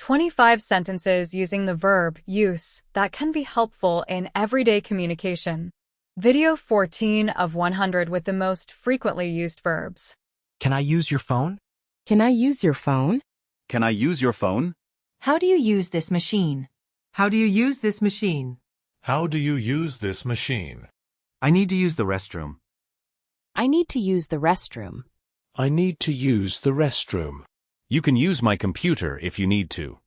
25 sentences using the verb use that can be helpful in everyday communication. Video 14 of 100 with the most frequently used verbs. Can I use your phone? Can I use your phone? Can I use your phone? How do you use this machine? How do you use this machine? How do you use this machine? I need to use the restroom. I need to use the restroom. I need to use the restroom. You can use my computer if you need to.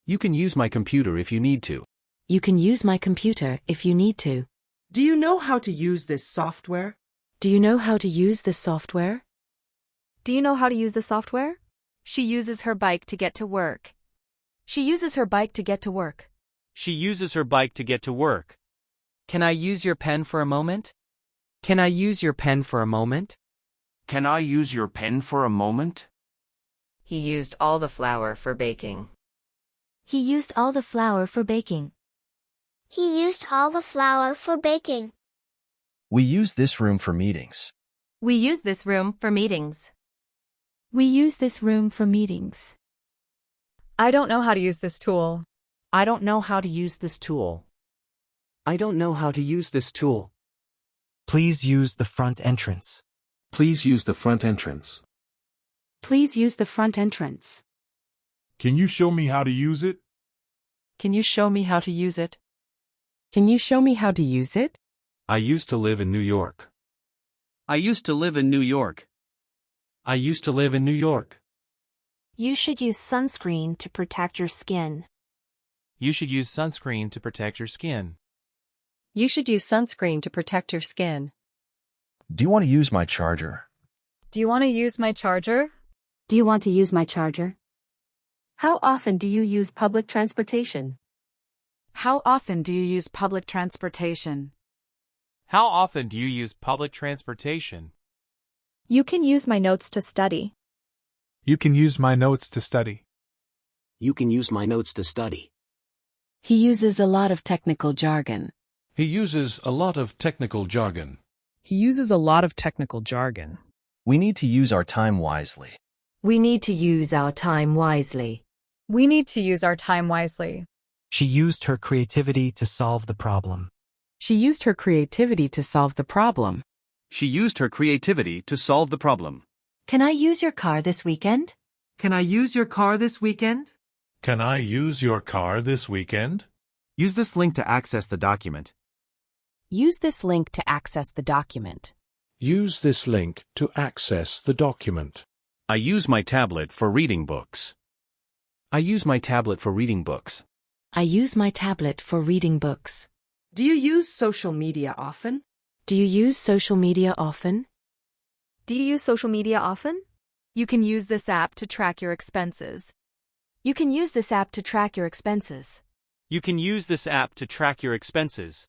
You can use my computer if you need to. You can use my computer if you need to. Do you know how to use this software? Do you know how to use this software? Do you know how to use the software? She uses her bike to get to work. She uses her bike to get to work. She uses her bike to get to work. Can I use your pen for a moment? Can I use your pen for a moment? Can I use your pen for a moment? He used all the flour for baking. He used all the flour for baking. He used all the flour for baking. We use this room for meetings. We use this room for meetings. We use this room for meetings. I don't know how to use this tool. I don't know how to use this tool. I don't know how to use this tool. Please use the front entrance. Please use the front entrance. Please use the front entrance. Can you show me how to use it? Can you show me how to use it? Can you show me how to use it? I used to live in New York. I used to live in New York. I used to live in New York. You should use sunscreen to protect your skin. You should use sunscreen to protect your skin. You should use sunscreen to protect your skin. Do you want to use my charger? Do you want to use my charger? Do you want to use my charger? How often do you use public transportation? How often do you use public transportation? How often do you use public transportation? You can use my notes to study. You can use my notes to study. You can use my notes to study. He uses a lot of technical jargon. He uses a lot of technical jargon. He uses a lot of technical jargon. We need to use our time wisely. We need to use our time wisely. We need to use our time wisely. She used her creativity to solve the problem. She used her creativity to solve the problem. She used her creativity to solve the problem. Can I use your car this weekend? Can I use your car this weekend? Can I use your car this weekend? Use this link to access the document. Use this link to access the document. Use this link to access the document. I use my tablet for reading books. I use my tablet for reading books. I use my tablet for reading books. Do you use social media often? Do you use social media often? Do you use social media often? You can use this app to track your expenses. You can use this app to track your expenses. You can use this app to track your expenses.